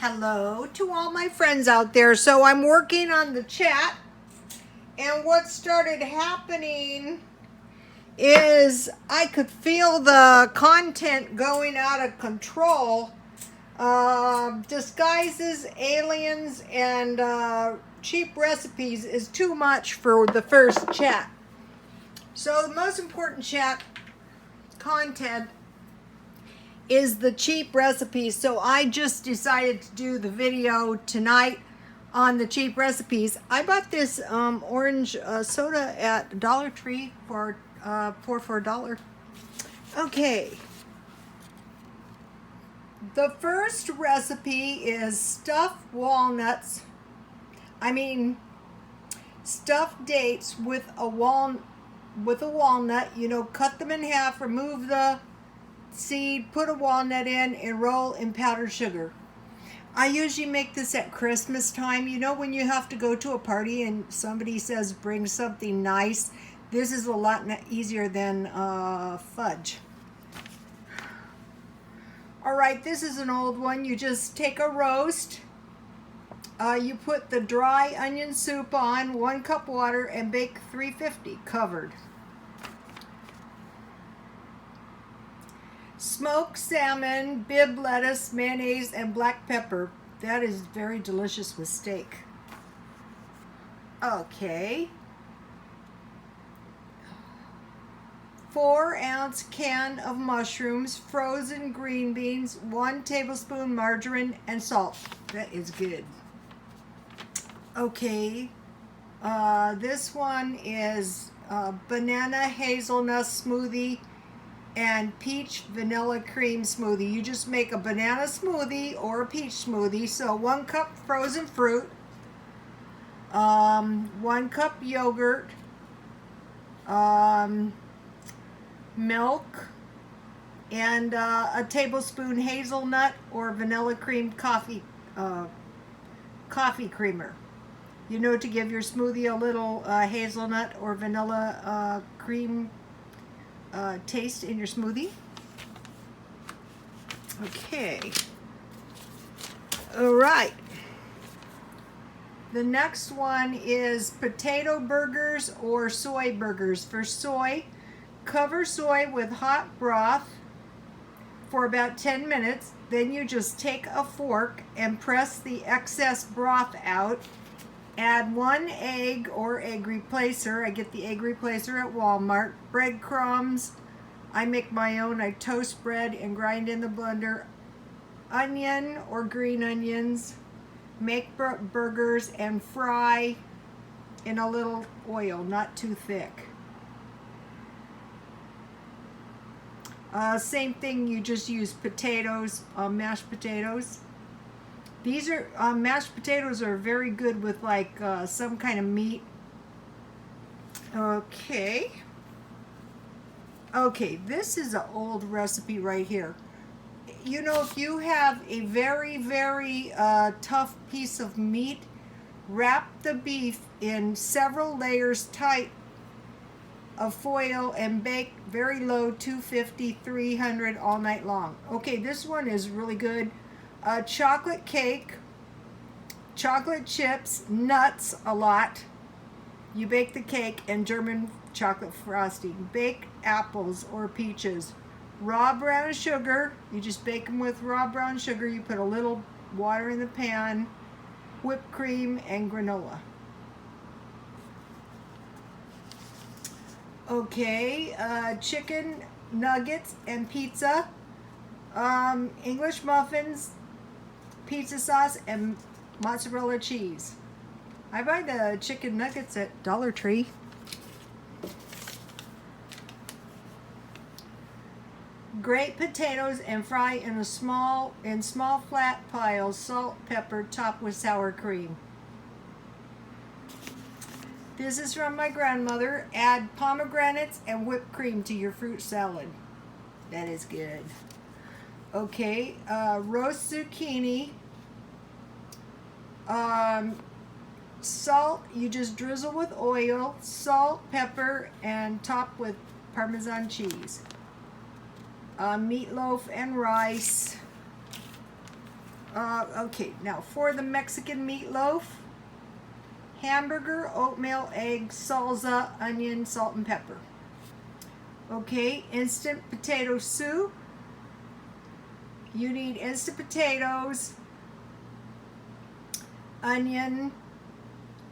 Hello to all my friends out there. So I'm working on the chat, and what started happening is I could feel the content going out of control. Disguises, aliens, and cheap recipes is too much for the first chat. So the most important chat content is the cheap recipes. So I just decided to do the video tonight on the cheap recipes. I bought this orange soda at Dollar Tree for $4. Okay. The first recipe is stuffed dates with a walnut. You know, cut them in half, remove the seed, put a walnut in, and roll in powdered sugar. I usually make this at Christmas time. You know, when you have to go to a party and somebody says bring something nice, this is a lot easier than fudge. All right, this is an old one. You just take a roast. You put the dry onion soup on, 1 cup water, and bake 350 covered. Smoked salmon, Bibb lettuce, mayonnaise, and black pepper. That is very delicious with steak. Okay. 4-ounce can of mushrooms, frozen green beans, 1 tablespoon margarine, and salt. That is good. Okay. This one is banana hazelnut smoothie and peach vanilla cream smoothie. You just make a banana smoothie or a peach smoothie. So 1 cup frozen fruit, 1 cup yogurt, milk, and a tablespoon hazelnut or vanilla cream coffee creamer. You know, to give your smoothie a little hazelnut or vanilla cream taste in your smoothie. Okay. All right. The next one is potato burgers or soy burgers. For soy, cover soy with hot broth for about 10 minutes. Then you just take a fork and press the excess broth out. Add 1 egg or egg replacer. I get the egg replacer at Walmart. Breadcrumbs. I make my own. I toast bread and grind in the blender. Onion or green onions. Make burgers and fry in a little oil, not too thick. Same thing, you just use potatoes, mashed potatoes. These are mashed potatoes are very good with like some kind of meat. Okay. Okay, this is an old recipe right here. You know, if you have a very, very tough piece of meat, wrap the beef in several layers tight of foil and bake very low, 250, 300 all night long. Okay, this one is really good. Chocolate cake, chocolate chips, nuts a lot. You bake the cake, and German chocolate frosting. Baked apples or peaches. Raw brown sugar. You just bake them with raw brown sugar. You put a little water in the pan. Whipped cream and granola. Okay, chicken nuggets and pizza. English muffins, pizza sauce, and mozzarella cheese. I buy the chicken nuggets at Dollar Tree. Grate potatoes and fry in small flat piles. Salt, pepper, topped with sour cream. This is from my grandmother. Add pomegranates and whipped cream to your fruit salad. That is good. Okay, roast zucchini. Salt, you just drizzle with oil, salt, pepper, and top with Parmesan cheese. Meatloaf and rice. Okay, now for the Mexican meatloaf, hamburger, oatmeal, egg, salsa, onion, salt, and pepper. Okay, instant potato soup. You need instant potatoes, onion,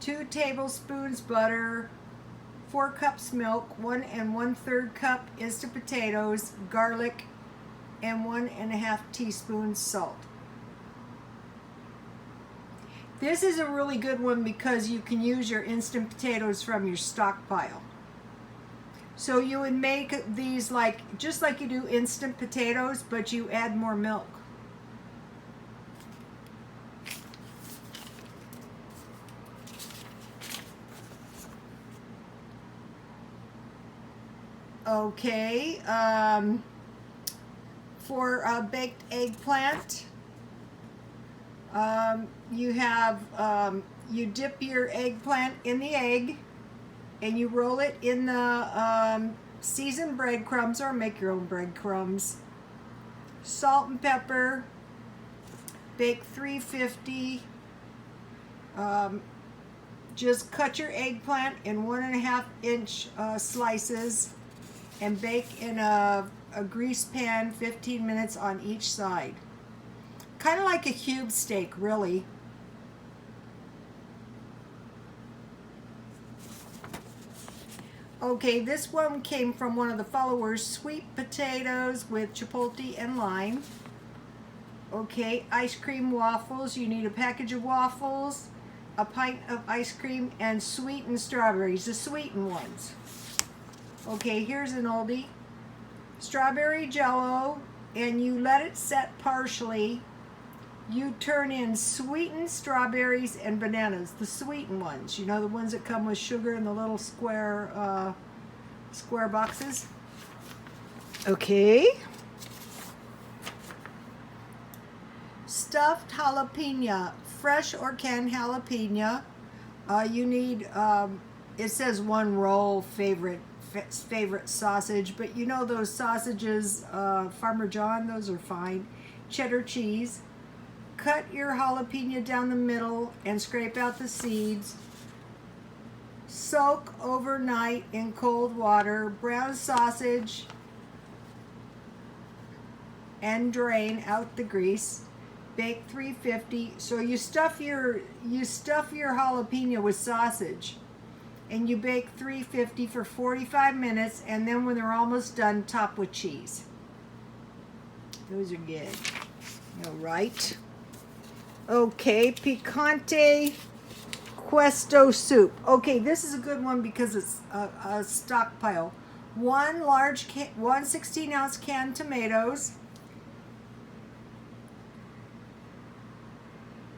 2 tablespoons butter, 4 cups milk, 1 1/3 cup instant potatoes, garlic, and 1 1/2 teaspoons salt. This is a really good one because you can use your instant potatoes from your stockpile. So you would make these just like you do instant potatoes, but you add more milk. Okay, for baked eggplant, you dip your eggplant in the egg and you roll it in the seasoned breadcrumbs, or make your own breadcrumbs. Salt and pepper, bake 350. Just cut your eggplant in 1 1/2 inch slices and bake in a greased pan 15 minutes on each side. Kind of like a cube steak, really. Okay, this one came from one of the followers, sweet potatoes with chipotle and lime. Okay, ice cream waffles. You need a package of waffles, a pint of ice cream, and sweetened strawberries, the sweetened ones. Okay, here's an oldie. Strawberry jello, and you let it set partially. You turn in sweetened strawberries and bananas, the sweetened ones. You know, the ones that come with sugar in the little square boxes. Okay. Stuffed jalapeno, fresh or canned jalapeno. You need, it says 1 roll favorite sausage, but you know those sausages, Farmer John, those are fine. Cheddar cheese. Cut your jalapeno down the middle and scrape out the seeds. Soak overnight in cold water. Brown sausage and drain out the grease. Bake 350. So you stuff your jalapeno with sausage, and you bake 350 for 45 minutes, and then when they're almost done, top with cheese. Those are good. All right. Okay, Picante Questo soup. Okay, this is a good one because it's a stockpile. 1 16-ounce canned tomatoes,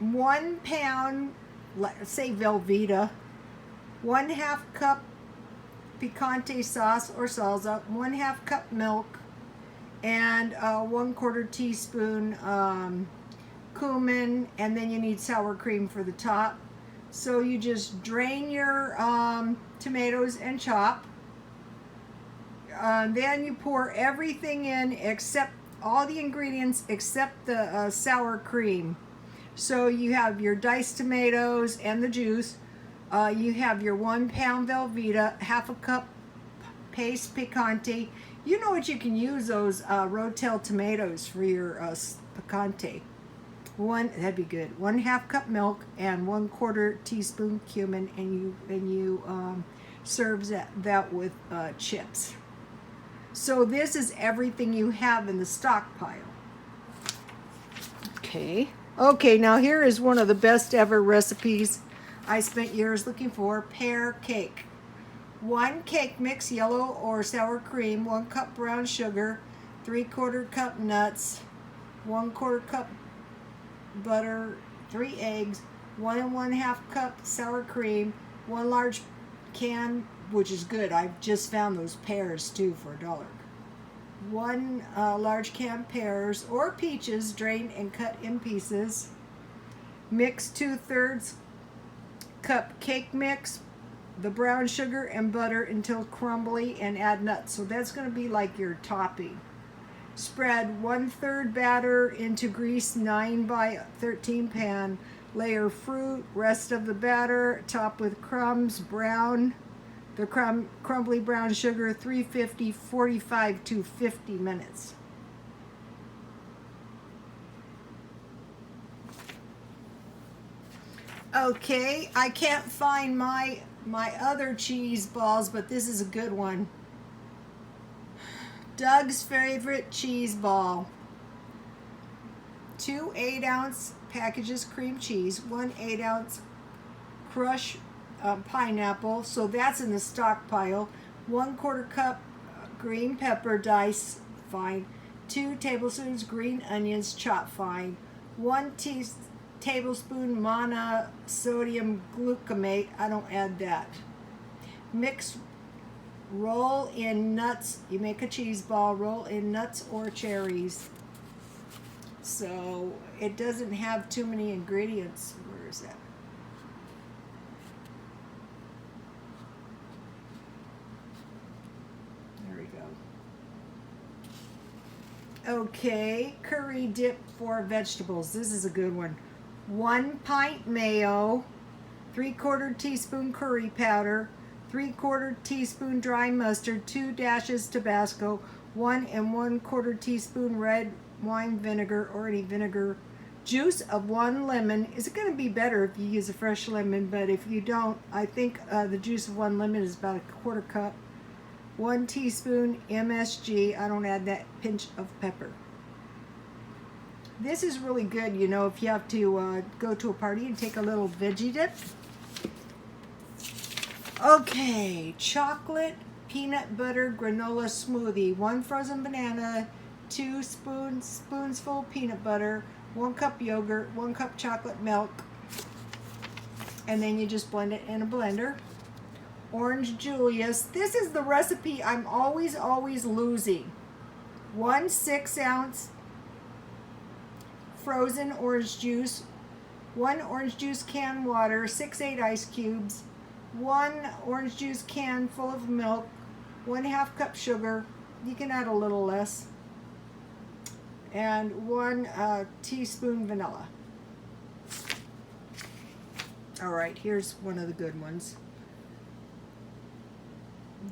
1 pound, let's say Velveeta, 1/2 cup Picante sauce or salsa, 1/2 cup milk, and 1/4 teaspoon cumin, and then you need sour cream for the top. So you just drain your tomatoes and chop. Then you pour everything in except all the ingredients except the sour cream. So you have your diced tomatoes and the juice. You have your 1 pound Velveeta, 1/2 cup paste Picante. You know what, you can use those rotel tomatoes for your Picante. That'd be good. 1/2 cup milk and 1/4 teaspoon cumin, and you serve that with chips. So this is everything you have in the stockpile. Okay, now here is one of the best ever recipes I spent years looking for. Pear cake. 1 cake mix, yellow or sour cream, 1 cup brown sugar, 3/4 cup nuts, 1/4 cup butter, 3 eggs, 1 1/2 cup sour cream, 1 large can, which is good. I've just found those pears too for $1. 1 large can pears or peaches, drained and cut in pieces. Mix 2/3 cup cake mix, the brown sugar and butter until crumbly, and add nuts. So that's going to be like your topping. Spread 1/3 batter into greased 9 by 13 pan. Layer fruit, rest of the batter, top with crumbs, brown, the crumbly brown sugar, 350, 45 to 50 minutes. Okay, I can't find my other cheese balls, but this is a good one. Doug's favorite cheese ball. 2 8-ounce packages cream cheese, 1 8-ounce crushed pineapple, so that's in the stockpile. 1/4 cup green pepper dice fine. 2 tablespoons green onions chopped fine. 1 tablespoon monosodium glutamate. I don't add that. Mix. Roll in nuts. You make a cheese ball, roll in nuts or cherries. So it doesn't have too many ingredients. Where is that? There we go. Okay, curry dip for vegetables. This is a good one. 1 pint mayo, 3/4 teaspoon curry powder, 3/4 teaspoon dry mustard, 2 dashes Tabasco, 1 1/4 teaspoon red wine vinegar or any vinegar, juice of 1 lemon. Is it going to be better if you use a fresh lemon? But if you don't, I think the juice of 1 lemon is about 1/4 cup. 1 teaspoon MSG. I don't add that. Pinch of pepper. This is really good, you know, if you have to go to a party and take a little veggie dip. Okay, chocolate peanut butter granola smoothie. 1 frozen banana, 2 spoonsful peanut butter, 1 cup yogurt, 1 cup chocolate milk, and then you just blend it in a blender. Orange Julius. This is the recipe I'm always losing. 1 6-ounce frozen orange juice, 1 orange juice can water, 6 8 ice cubes, 1 orange juice can full of milk, 1/2 cup sugar. You can add a little less, and 1 teaspoon vanilla. All right, here's one of the good ones.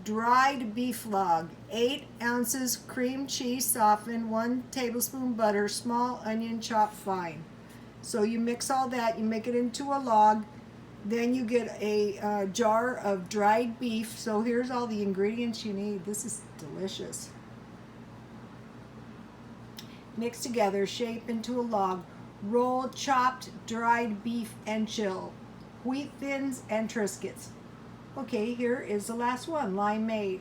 Dried beef log. 8 ounces cream cheese softened, 1 tablespoon butter, small onion chopped fine. So you mix all that, you make it into a log, then you get a jar of dried beef. So here's all the ingredients you need. This is delicious. Mix together, shape into a log, roll chopped dried beef and chill, wheat thins and Triscuits. Okay, here is the last one, limeade.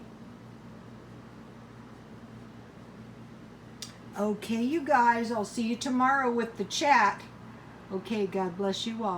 Okay, you guys, I'll see you tomorrow with the chat. Okay, God bless you all.